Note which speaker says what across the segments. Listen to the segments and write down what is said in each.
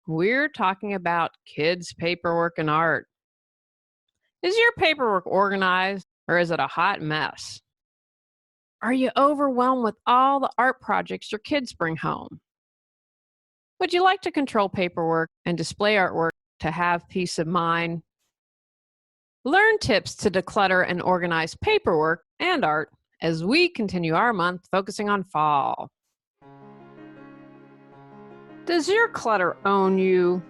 Speaker 1: We're talking about kids' paperwork and art. Is your paperwork organized or is it a hot mess? Are you overwhelmed with all the art projects your kids bring home? Would you like to control paperwork and display artwork to have peace of mind? Learn tips to declutter and organize paperwork and art as we continue our month focusing on fall. Does your clutter own you?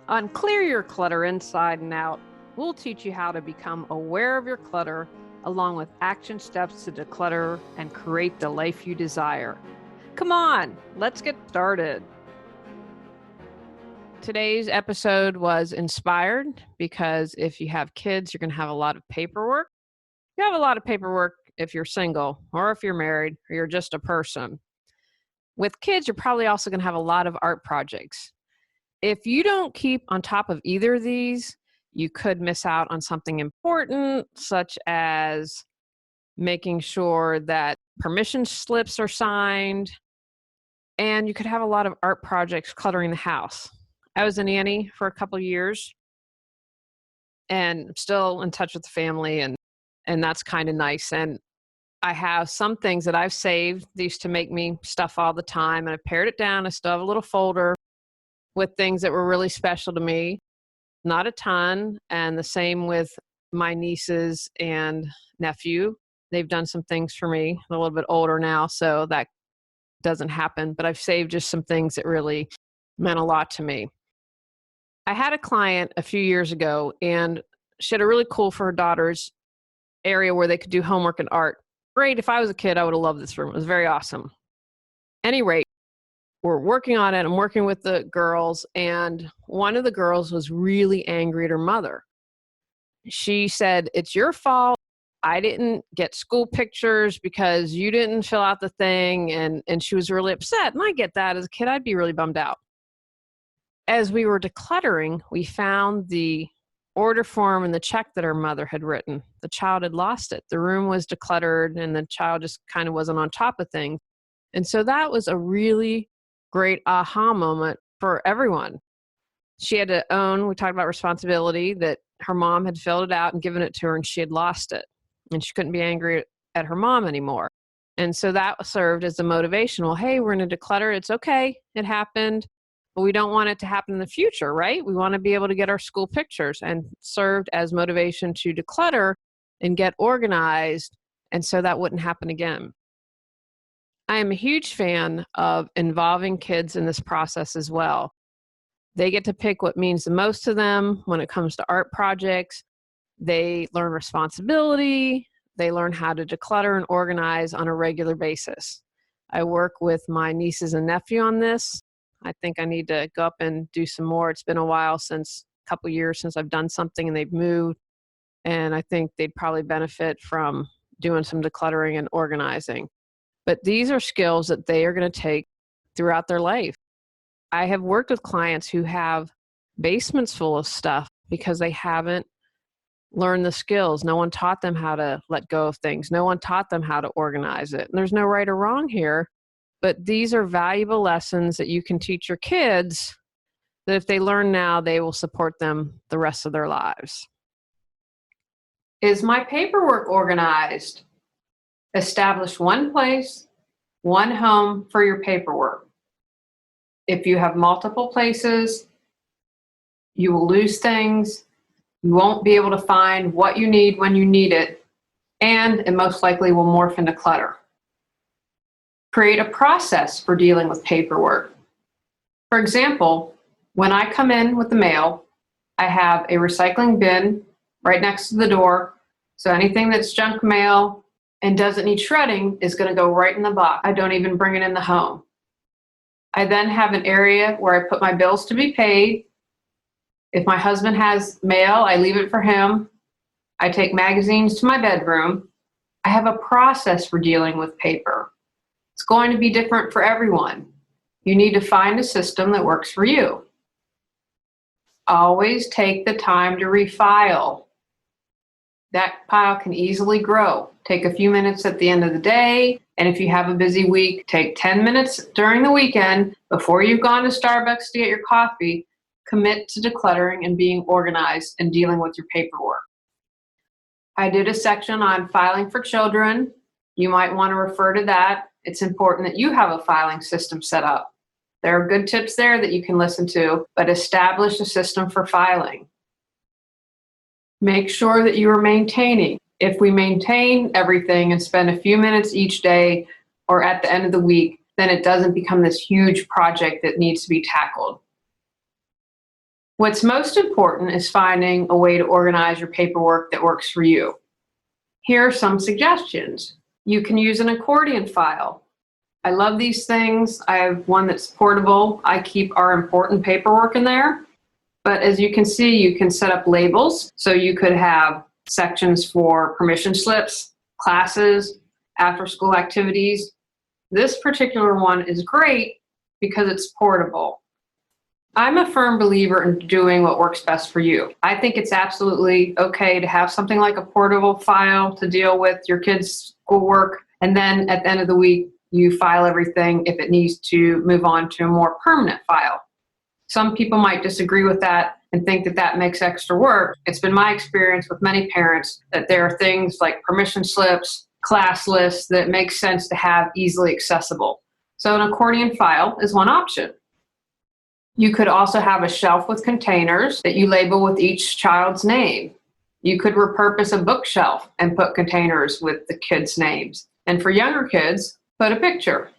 Speaker 1: On Clear Your Clutter Inside and Out, we'll teach you how to become aware of your clutter along with action steps to declutter and create the life you desire. Come on, let's get started. Today's episode was inspired because if you have kids, you're going to have a lot of paperwork. You have a lot of paperwork if you're single or if you're married or you're just a person. With kids, you're probably also going to have a lot of art projects. If you don't keep on top of either of these, you could miss out on something important, such as making sure that permission slips are signed, and you could have a lot of art projects cluttering the house. I was a nanny for a couple of years, and I'm still in touch with the family, and that's kind of nice. And I have some things that I've saved. They used to make me stuff all the time, and I've pared it down. I still have a little folder with things that were really special to me. Not a ton. And the same with my nieces and nephew. They've done some things for me. I'm a little bit older now, so that doesn't happen. But I've saved just some things that really meant a lot to me. I had a client a few years ago, and she had a really cool for her daughter's area where they could do homework and art. Great. If I was a kid, I would have loved this room. It was very awesome. Any rate, we're working on it. I'm working with the girls, and one of the girls was really angry at her mother. She said, "It's your fault. I didn't get school pictures because you didn't fill out the thing." And she was really upset. And I get that. As a kid, I'd be really bummed out. As we were decluttering, we found the order form and the check that her mother had written. The child had lost it. The room was decluttered, and the child just kind of wasn't on top of things. And so that was a really great aha moment for everyone. She had to own, we talked about responsibility, that her mom had filled it out and given it to her and she had lost it. And she couldn't be angry at her mom anymore. And so that served as a motivation. Well, hey, we're going to declutter. It's okay. It happened. But we don't want it to happen in the future, right? We want to be able to get our school pictures, and served as motivation to declutter and get organized. And so that wouldn't happen again. I am a huge fan of involving kids in this process as well. They get to pick what means the most to them when it comes to art projects. They learn responsibility. They learn how to declutter and organize on a regular basis. I work with my nieces and nephew on this. I think I need to go up and do some more. It's been a while, a couple years since I've done something and they've moved. And I think they'd probably benefit from doing some decluttering and organizing. But these are skills that they are going to take throughout their life. I have worked with clients who have basements full of stuff because they haven't learned the skills. No one taught them how to let go of things. No one taught them how to organize it. And there's no right or wrong here, but these are valuable lessons that you can teach your kids that if they learn now, they will support them the rest of their lives. Is my paperwork organized? Establish one place, one home for your paperwork. If you have multiple places, you will lose things. You won't be able to find what you need when you need it, and it most likely will morph into clutter. Create a process for dealing with paperwork. For example, when I come in with the mail, I have a recycling bin right next to the door, so anything that's junk mail and doesn't need shredding is going to go right in the box. I don't even bring it in the home. I then have an area where I put my bills to be paid. If my husband has mail, I leave it for him. I take magazines to my bedroom. I have a process for dealing with paper. It's going to be different for everyone. You need to find a system that works for you. Always take the time to refile. That pile can easily grow. Take a few minutes at the end of the day, and if you have a busy week, take 10 minutes during the weekend before you've gone to Starbucks to get your coffee Commit to decluttering and being organized and dealing with your paperwork. I did a section on filing for children. You might want to refer to that. It's important that you have a filing system set up. There are good tips there that you can listen to, but establish a system for filing. Make sure that you are maintaining. If we maintain everything and spend a few minutes each day or at the end of the week, then it doesn't become this huge project that needs to be tackled. What's most important is finding a way to organize your paperwork that works for you. Here are some suggestions. You can use an accordion file. I love these things. I have one that's portable. I keep our important paperwork in there. But as you can see, you can set up labels. So you could have sections for permission slips, classes, after-school activities. This particular one is great because it's portable. I'm a firm believer in doing what works best for you. I think it's absolutely okay to have something like a portable file to deal with your kids' schoolwork, and then at the end of the week, you file everything if it needs to move on to a more permanent file. Some people might disagree with that and think that that makes extra work. It's been my experience with many parents that there are things like permission slips, class lists that make sense to have easily accessible. So an accordion file is one option. You could also have a shelf with containers that you label with each child's name. You could repurpose a bookshelf and put containers with the kids' names. And for younger kids, put a picture.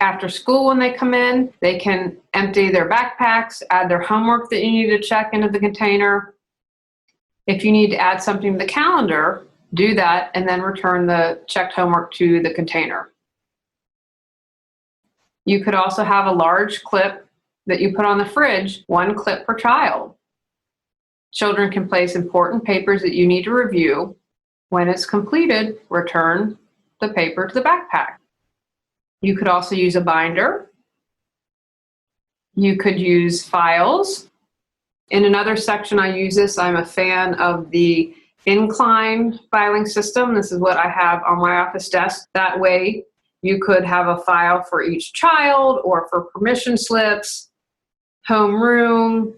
Speaker 1: After school, when they come in, they can empty their backpacks, add their homework that you need to check into the container. If you need to add something to the calendar, do that and then return the checked homework to the container. You could also have a large clip that you put on the fridge, one clip per child. Children can place important papers that you need to review. When it's completed, return the paper to the backpack. You could also use a binder. You could use files. In another section I use this, I'm a fan of the incline filing system. This is what I have on my office desk. That way you could have a file for each child or for permission slips, homeroom,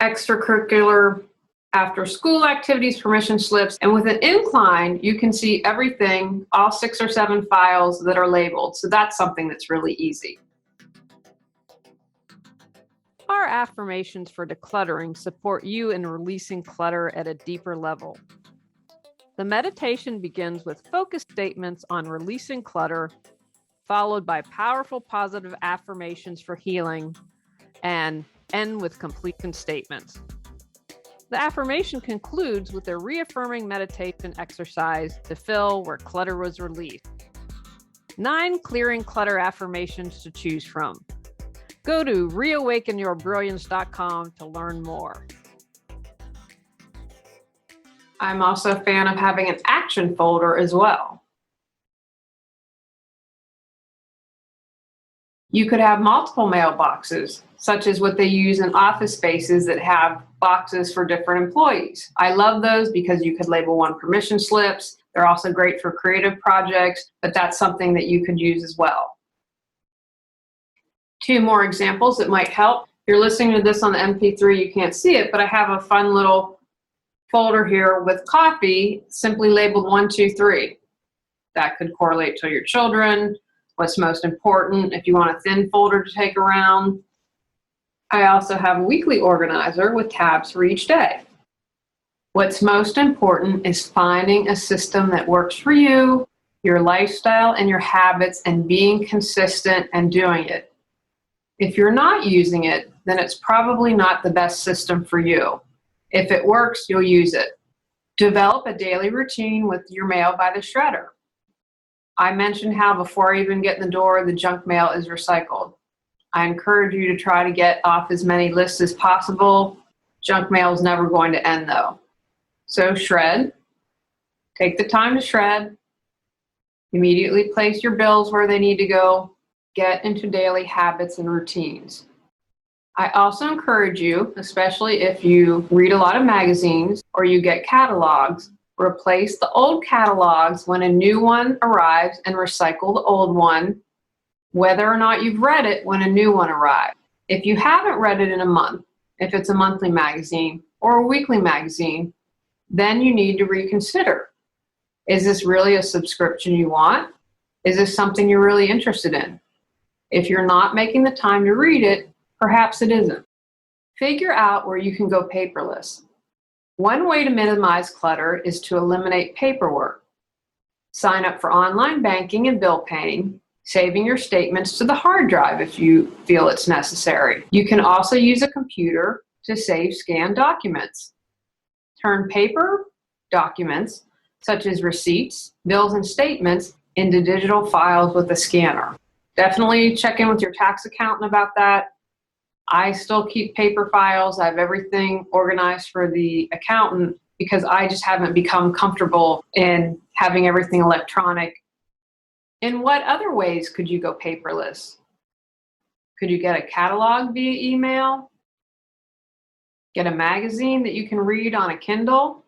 Speaker 1: extracurricular, after school activities, permission slips, and with an incline, you can see everything, all 6 or 7 files that are labeled. So that's something that's really easy. Our affirmations for decluttering support you in releasing clutter at a deeper level. The meditation begins with focused statements on releasing clutter, followed by powerful positive affirmations for healing, and end with completion statements. The affirmation concludes with a reaffirming meditation exercise to fill where clutter was released. 9 clearing clutter affirmations to choose from. Go to reawakenyourbrilliance.com to learn more. I'm also a fan of having an action folder as well. You could have multiple mailboxes, such as what they use in office spaces that have boxes for different employees. I love those because you could label one permission slips. They're also great for creative projects, but that's something that you could use as well. 2 more examples that might help. If you're listening to this on the MP3, you can't see it, but I have a fun little folder here with coffee, simply labeled 1, 2, 3. That could correlate to your children, what's most important, if you want a thin folder to take around. I also have a weekly organizer with tabs for each day. What's most important is finding a system that works for you, your lifestyle, and your habits, and being consistent and doing it. If you're not using it, then it's probably not the best system for you. If it works, you'll use it. Develop a daily routine with your mail by the shredder. I mentioned how before I even get in the door, the junk mail is recycled. I encourage you to try to get off as many lists as possible. Junk mail is never going to end though. So shred. Take the time to shred. Immediately place your bills where they need to go. Get into daily habits and routines. I also encourage you, especially if you read a lot of magazines or you get catalogs, replace the old catalogs when a new one arrives and recycle the old one, whether or not you've read it when a new one arrives. If you haven't read it in a month, if it's a monthly magazine or a weekly magazine, then you need to reconsider. Is this really a subscription you want? Is this something you're really interested in? If you're not making the time to read it, perhaps it isn't. Figure out where you can go paperless. One way to minimize clutter is to eliminate paperwork. Sign up for online banking and bill paying, saving your statements to the hard drive if you feel it's necessary. You can also use a computer to save scanned documents. Turn paper documents, such as receipts, bills, and statements, into digital files with a scanner. Definitely check in with your tax accountant about that. I still keep paper files. I have everything organized for the accountant because I just haven't become comfortable in having everything electronic. In what other ways could you go paperless? Could you get a catalog via email? Get a magazine that you can read on a Kindle?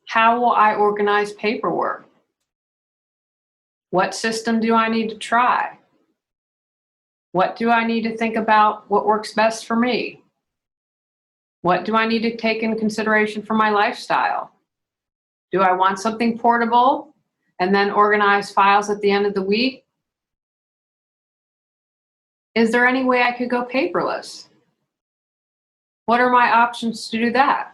Speaker 1: How will I organize paperwork? What system do I need to try? What do I need to think about what works best for me? What do I need to take into consideration for my lifestyle? Do I want something portable and then organize files at the end of the week? Is there any way I could go paperless? What are my options to do that?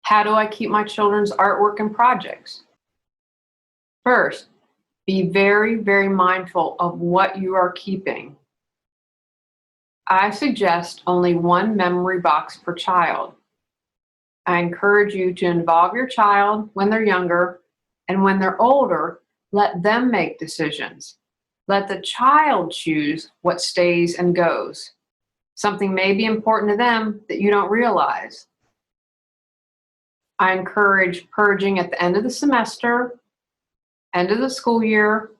Speaker 1: How do I keep my children's artwork and projects? First, be very, very mindful of what you are keeping. I suggest only one memory box per child. I encourage you to involve your child when they're younger, and when they're older, let them make decisions. Let the child choose what stays and goes. Something may be important to them that you don't realize. I encourage purging at the end of the semester, end of the school year.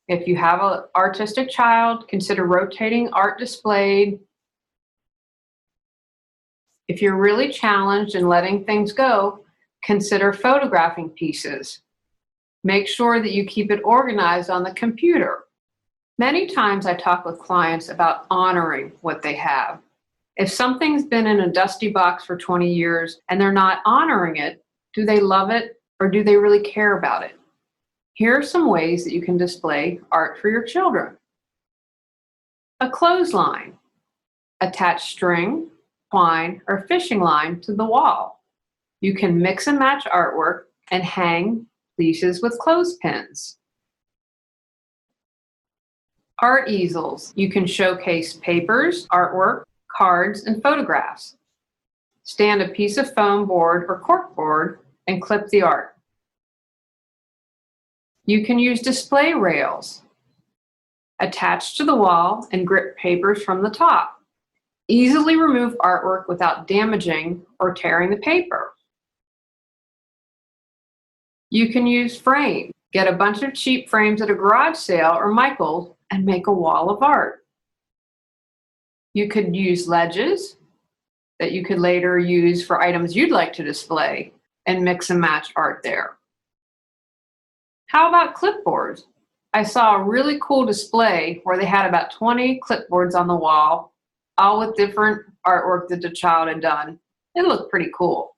Speaker 1: If you have an artistic child, consider rotating art displayed. If you're really challenged in letting things go, consider photographing pieces. Make sure that you keep it organized on the computer. Many times I talk with clients about honoring what they have. If something's been in a dusty box for 20 years and they're not honoring it, do they love it or do they really care about it? Here are some ways that you can display art for your children. A clothesline. Attach string, twine, or fishing line to the wall. You can mix and match artwork and hang pieces with clothespins. Art easels. You can showcase papers, artwork, cards, and photographs. Stand a piece of foam board or cork board and clip the art. You can use display rails. Attach to the wall and grip papers from the top. Easily remove artwork without damaging or tearing the paper. You can use frames. Get a bunch of cheap frames at a garage sale or Michael's and make a wall of art. You could use ledges that you could later use for items you'd like to display and mix and match art there. How about clipboards? I saw a really cool display where they had about 20 clipboards on the wall, all with different artwork that the child had done. It looked pretty cool.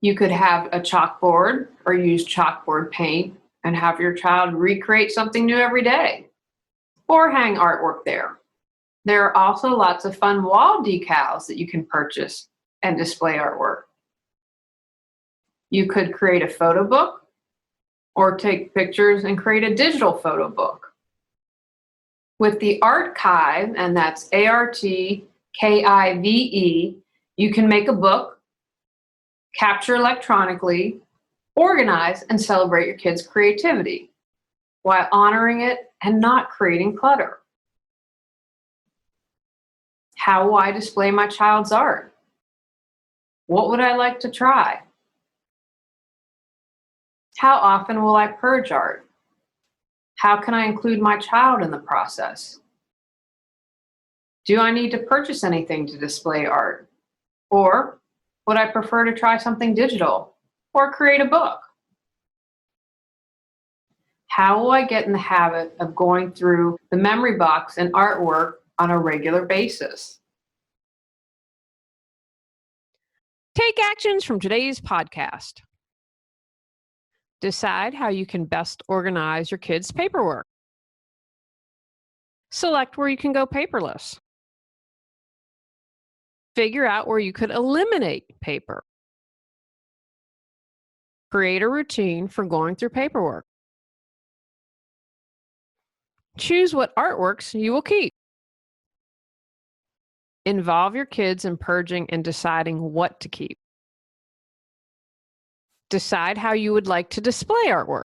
Speaker 1: You could have a chalkboard or use chalkboard paint and have your child recreate something new every day, or hang artwork there. There are also lots of fun wall decals that you can purchase and display artwork. You could create a photo book or take pictures and create a digital photo book. With the Archive, and that's ARTKIVE, you can make a book, capture electronically, organize, and celebrate your kids' creativity while honoring it and not creating clutter. How will I display my child's art? What would I like to try? How often will I purge art? How can I include my child in the process? Do I need to purchase anything to display art? Or would I prefer to try something digital or create a book? How will I get in the habit of going through the memory box and artwork on a regular basis? Take actions from today's podcast. Decide how you can best organize your kids' paperwork. Select where you can go paperless. Figure out where you could eliminate paper. Create a routine for going through paperwork. Choose what artworks you will keep. Involve your kids in purging and deciding what to keep. Decide how you would like to display artwork.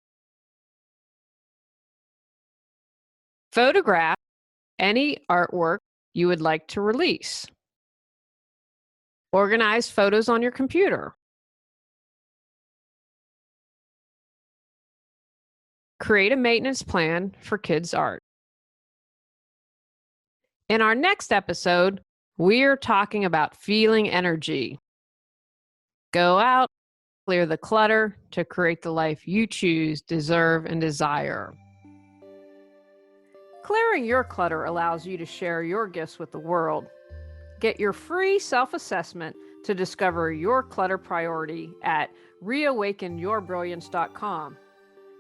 Speaker 1: Photograph any artwork you would like to release. Organize photos on your computer. Create a maintenance plan for kids' art. In our next episode, we're talking about feeling energy. Go out, clear the clutter to create the life you choose, deserve, and desire. Clearing your clutter allows you to share your gifts with the world. Get your free self-assessment to discover your clutter priority at reawakenyourbrilliance.com.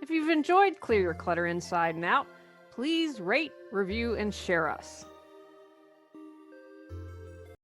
Speaker 1: If you've enjoyed Clear Your Clutter Inside and Out, please rate, review, and share us.